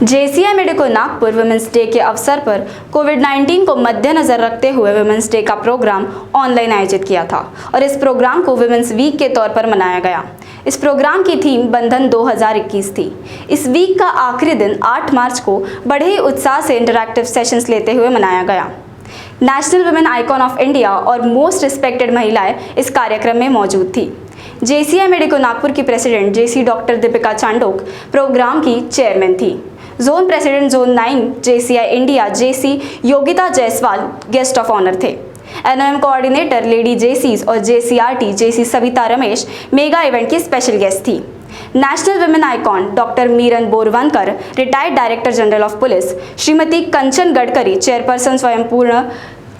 JCI medico Nagpur women's day के अवसर पर कोविड-19 को मद्देनजर रखते हुए वुमेंस डे का प्रोग्राम ऑनलाइन आयोजित किया था और इस प्रोग्राम को वुमेंस वीक के तौर पर मनाया गया। इस प्रोग्राम की थीम बंधन 2021 थी। इस वीक का आखिरी दिन 8 मार्च को बड़े ही उत्साह से इंटरैक्टिव सेशंस लेते हुए मनाया गया। National women icon of India और मोस्ट रिस्पेक्टेड महिलाएं इस कार्यक्रम में मौजूद थी। जेसीआई मेडिको नागपुर की president JC doctor Deepika Chandok programme की चेयरमैन थी। Zone president zone 9 JCI India JC Yogita Jaiswal guest of honour थे। एनओएम कोऑर्डिनेटर लेडी जेसीज और JCRT JC Savita Ramesh mega event की स्पेशल गेस्ट थी। National women icon doctor Meeran Borwankar, retired director general of police, Shrimati Kanchan Gadkari, chairperson Swayampurna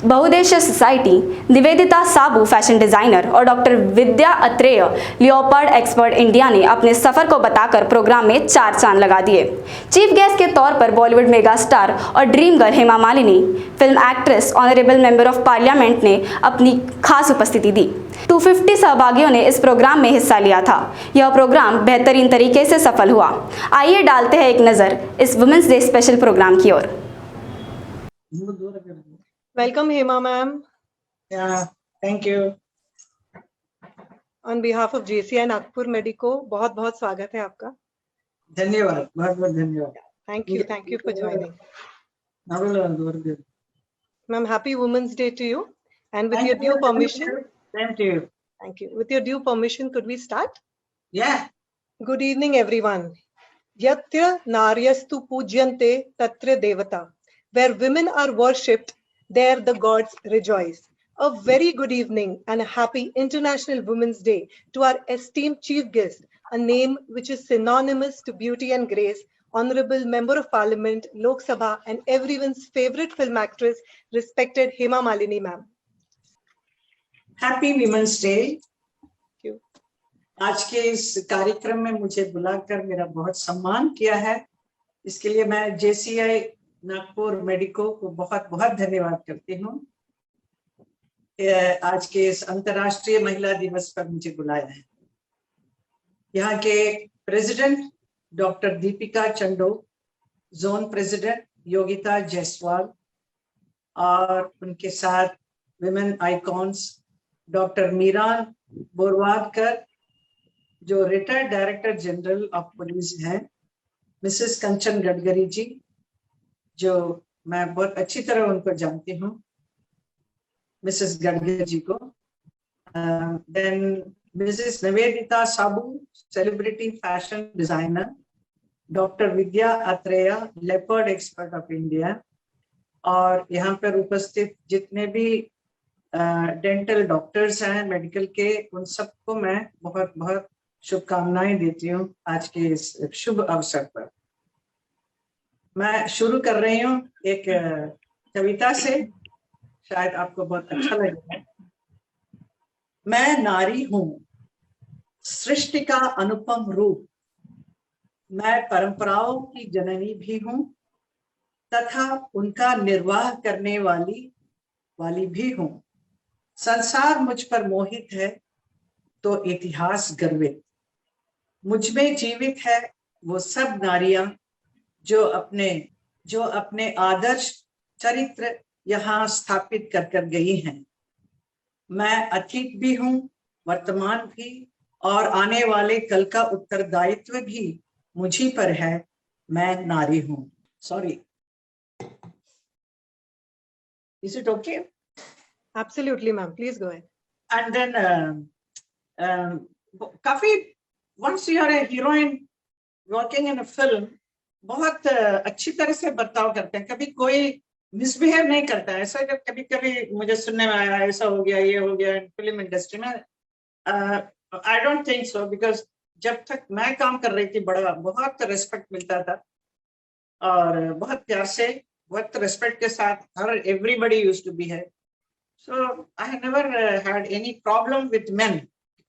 Bahuuddeshiya society, Nivedita Sabu fashion designer और doctor Vidya Atreya leopard expert India ने अपने सफर को बताकर प्रोग्राम में 4 चांद लगा दिए। चीफ गेस्ट के तौर पर बॉलीवुड मेगा स्टार और dream girl Hema Malini, film actress, honourable member of parliament ने अपनी खास उपस्थिति दी। 250 सहभागियों ने इस प्रोग्राम में हिस्सा लिया था। यह प्रोग्राम बेहतरीन तरीके से सफल हुआ। आइए डालते हैं एक नजर इस वुमेन्स डे स्पेशल प्रोग्राम की ओर। Welcome, Hema ma'am. Yeah, thank you. On behalf of JCI Nagpur Medico, बहुत बहुत स्वागत है आपका। धन्यवाद, बहुत बहुत धन्यवाद। Thank you for joining. Ma'am, happy Women's Day to you. And with your due permission, Thank you. thank you. With your due permission, could we start? Yeah. Good evening, everyone. Yatra naryastu pujyante tatra devata. Where women are worshipped, there the gods rejoice. A very good evening and a happy International Women's Day to our esteemed chief guest, a name which is synonymous to beauty and grace, Honorable Member of Parliament, Lok Sabha, and everyone's favorite film actress, respected Hema Malini ma'am. Happy Women's Day. Thank you. आज के इस कार्यक्रम में मुझे बुलाकर मेरा बहुत सम्मान किया है, इसके लिए मैं जेसीआई नागपुर मेडिको को बहुत बहुत धन्यवाद करती हूँ। आज के इस अंतर्राष्ट्रीय महिला दिवस पर मुझे बुलाया है। यहाँ के president doctor Deepika Chandok, zone president Yogita Jaiswal और उनके साथ women icons doctor Meeran Borwankar, जो retired director general of police हैं, मिसेस कंचन गडकरी जी, जो मैं बहुत अच्छी तरह उनको जानती हूँ, मिसेस गडकरी जी को, then Mrs Nivedita Sabu, celebrity fashion designer, doctor Vidya Atreya, leopard expert of India, और यहाँ पर उपस्थित जितने भी डेंटल डॉक्टर्स हैं मेडिकल के, उन सबको मैं बहुत बहुत शुभकामनाएं देती हूँ आज के इस शुभ अवसर पर। मैं शुरू कर रही हूँ एक कविता से, शायद आपको बहुत अच्छा लगेगा। मैं नारी हूँ, सृष्टि का अनुपम रूप, मैं परंपराओं की जननी भी हूँ तथा उनका निर्वाह करने वाली भी हूँ। संसार मुझ पर मोहित है तो इतिहास गर्वित, मुझ में जीवित है वो सब नारियां जो अपने आदर्श चरित्र यहाँ स्थापित कर गई हैं। मैं अतीत भी हूँ, वर्तमान भी, और आने वाले कल का उत्तरदायित्व भी मुझी पर है। मैं नारी हूँ। Sorry, is it okay? Absolutely, ma'am. Please go ahead. And then काफी once you are a heroine working in a film, बहुत अच्छी तरह से बर्ताव करते हैं, कभी कोई मिसबिहेव नहीं करता है। ऐसा कभी कभी मुझे सुनने में आया, ऐसा हो गया, ये हो गया फिल्म इंडस्ट्री में। I don't think so, because जब तक मैं काम कर रही थी बहुत रेस्पेक्ट मिलता था और बहुत प्यार से, बहुत रेस्पेक्ट के साथ हर everybody used to behave. So I have never had any problem with men.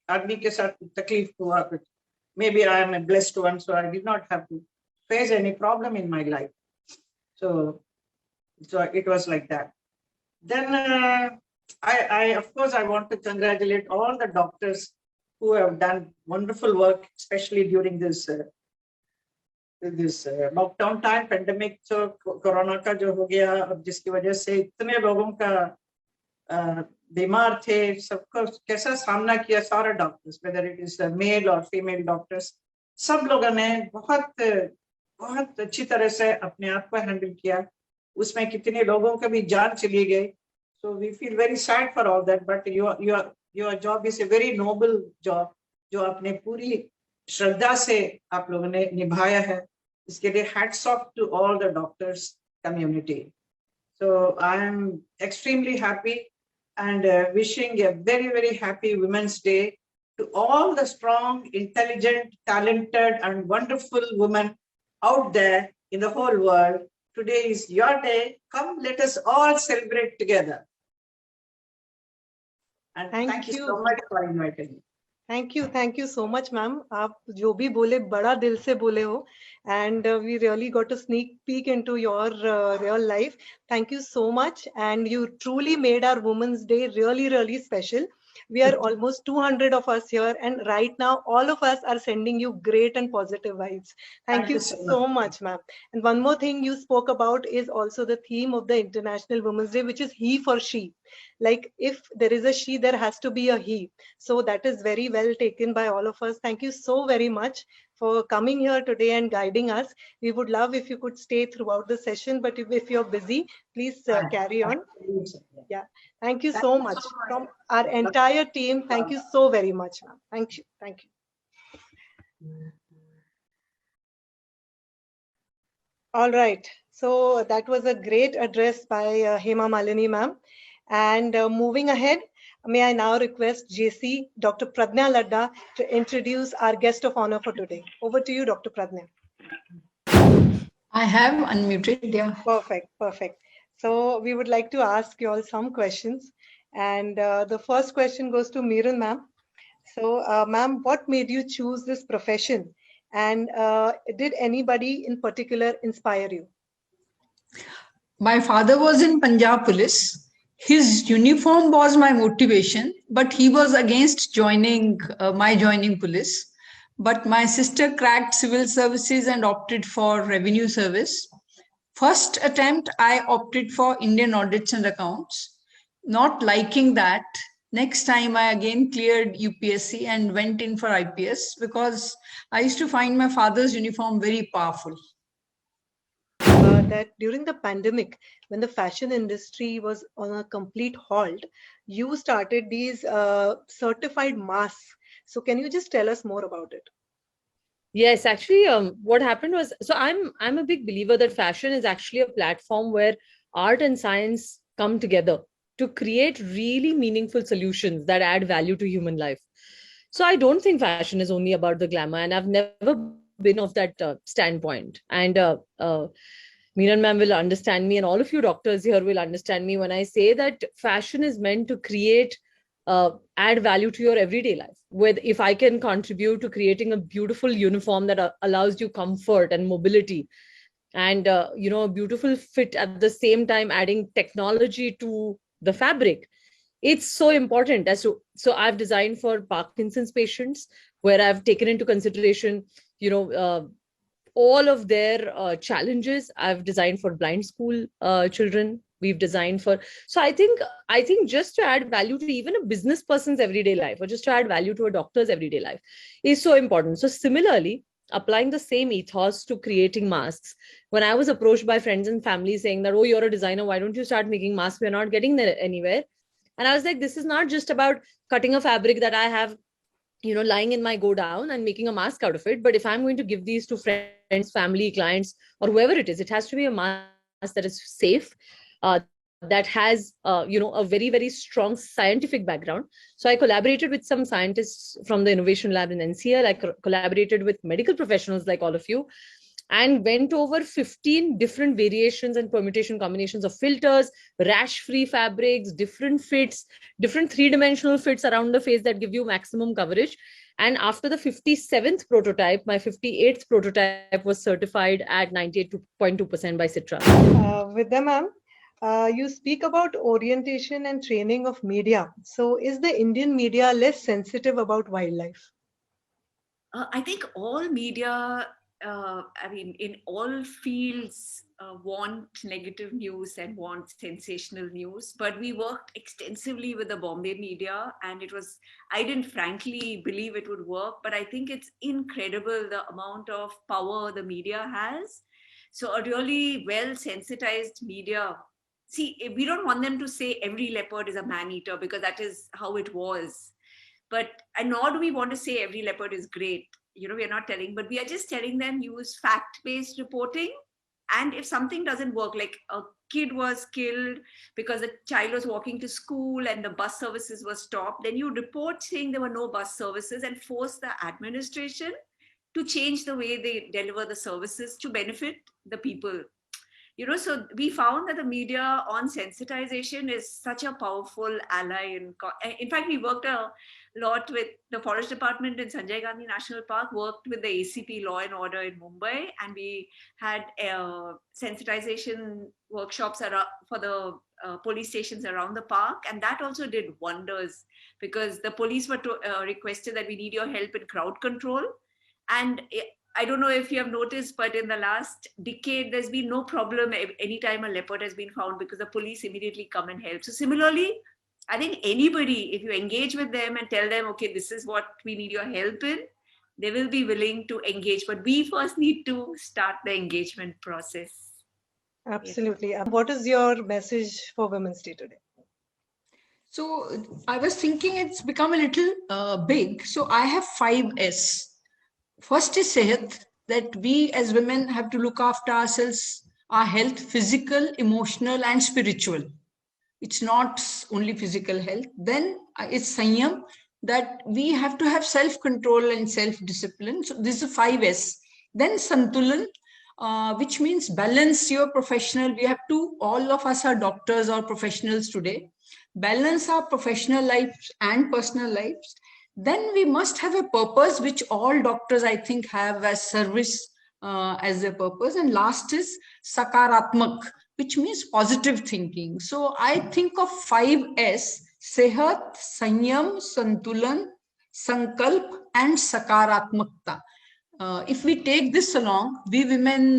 आदमी के साथ तकलीफ हुआ कुछ, maybe I am a blessed one, so I did not have to face any problem in my life. So it was like that. Then I of course I want to congratulate all the doctors who have done wonderful work, especially during this this lockdown time pandemic जो corona का जो हो गया, अब जिसकी वजह से इतने लोगों का बीमार थे, सबको कैसा सामना किया सारे doctors, whether it is male और फीमेल डॉक्टर्स, सब लोगों ने बहुत बहुत अच्छी तरह से अपने आप को हैंडल किया। उसमें कितने लोगों का भी जान चली गई। So we feel very sad for all that, but your job is a very noble job, जो आपने पूरी श्रद्धा से आप लोगों ने निभाया है। इसके लिए hats off to all the doctors community. So I am extremely happy and wishing a very, very happy Women's Day to all the strong, intelligent, talented, and wonderful women out there in the whole world. Today is your day. Come, let us all celebrate together. And thank you so much for inviting me. Thank you so much, ma'am. आप जो भी बोले बड़ा दिल से बोले हो, and we really got a sneak peek into your real life. Thank you so much, and you truly made our Women's Day really, really special. We are almost 200 of us here, and right now all of us are sending you great and positive vibes. Thank you so much, ma'am. And one more thing you spoke about is also the theme of the International Women's Day, which is he for she. Like if there is a she, there has to be a he. So that is very well taken by all of us. Thank you so very much for coming here today and guiding us. We would love if you could stay throughout the session, but if you're busy, please carry on. Yeah, thank you so much. From our entire team, thank you so very much, ma'am. Thank you. Thank you. All right. So that was a great address by Hema Malini, ma'am. And moving ahead, may I now request JC, Dr. Pradnya Ladda, to introduce our guest of honor for today. Over to you, Dr. Pradnya. I have unmuted, yeah. Perfect, perfect. So we would like to ask you all some questions. And the first question goes to Miran, ma'am. So, ma'am, what made you choose this profession? And did anybody in particular inspire you? My father was in Punjab Police. His uniform was my motivation, but he was against joining police. But my sister cracked civil services and opted for revenue service. First attempt, I opted for Indian audits and accounts. Not liking that, next time I again cleared UPSC and went in for IPS because I used to find my father's uniform very powerful. That during the pandemic, when the fashion industry was on a complete halt, you started these certified masks. So can you just tell us more about it? Yes, actually, what happened was, so I'm a big believer that fashion is actually a platform where art and science come together to create really meaningful solutions that add value to human life. So I don't think fashion is only about the glamour, and I've never been of that standpoint. And Meenan ma'am will understand me, and all of you doctors here will understand me when I say that fashion is meant to create, add value to your everyday life. If I can contribute to creating a beautiful uniform that allows you comfort and mobility, and a beautiful fit at the same time, adding technology to the fabric, it's so important. So I've designed for Parkinson's patients, where I've taken into consideration, all of their challenges. I've designed for blind school children. We've designed for, so I think just to add value to even a business person's everyday life, or just to add value to a doctor's everyday life, is so important. So similarly, applying the same ethos to creating masks, when I was approached by friends and family saying that, oh, you're a designer, why don't you start making masks? We're not getting there anywhere. And I was like, this is not just about cutting a fabric that I have, lying in my go down and making a mask out of it. But if I'm going to give these to friends, family, clients, or whoever it is, it has to be a mask that is safe, that has, a very, very strong scientific background. So I collaborated with some scientists from the Innovation Lab in NCL. I collaborated with medical professionals like all of you, and went over 15 different variations and permutation combinations of filters, rash-free fabrics, different fits, different three-dimensional fits around the face that give you maximum coverage. And after the 57th prototype, my 58th prototype was certified at 98.2% by Citra. Vidya ma'am, you speak about orientation and training of media. So is the Indian media less sensitive about wildlife? I think all media I mean, in all fields want negative news and want sensational news, but we worked extensively with the Bombay media, and I didn't frankly believe it would work, but I think it's incredible the amount of power the media has. So a really well sensitized media. See, we don't want them to say every leopard is a man eater, because that is how it was. And nor do we want to say every leopard is great. We're not telling, but we are just telling them use fact-based reporting. And if something doesn't work, like a kid was killed because a child was walking to school and the bus services were stopped, then you report saying there were no bus services and force the administration to change the way they deliver the services to benefit the people. So we found that the media on sensitization is such a powerful ally. In fact, we worked a lot with the Forest Department in Sanjay Gandhi National Park, worked with the ACP Law and Order in Mumbai, and we had sensitization workshops for the police stations around the park. And that also did wonders, because the police were requested that we need your help in crowd control. And I don't know if you have noticed, but in the last decade, there's been no problem anytime a leopard has been found, because the police immediately come and help. So similarly, I think anybody, if you engage with them and tell them, okay, this is what we need your help in, they will be willing to engage. But we first need to start the engagement process. Absolutely. What is your message for Women's Day today? So I was thinking it's become a little big. So I have 5 S. First is Sehat, that we as women have to look after ourselves, our health, physical, emotional, and spiritual. It's not only physical health. Then it's Sanyam, that we have to have self-control and self-discipline. So this is 5 S. Then Santulan, which means balance your professional. We have to, all of us are doctors or professionals today, balance our professional lives and personal lives. Then we must have a purpose, which all doctors, I think, have as service as their purpose. And last is Sakaratmak, which means positive thinking. So I think of 5 S: Sehat, Sanyam, Santulan, Sankalp, and Sakaratmakta. If we take this along, we women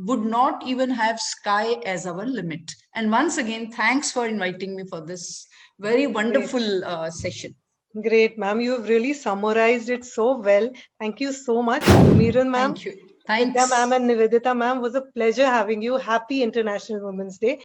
would not even have sky as our limit. And once again, thanks for inviting me for this very wonderful session. Great, ma'am. You have really summarized it so well. Thank you so much. Miran, ma'am. Thank you. Thanks. Vidya, ma'am, and Nivedita, ma'am, was a pleasure having you. Happy International Women's Day.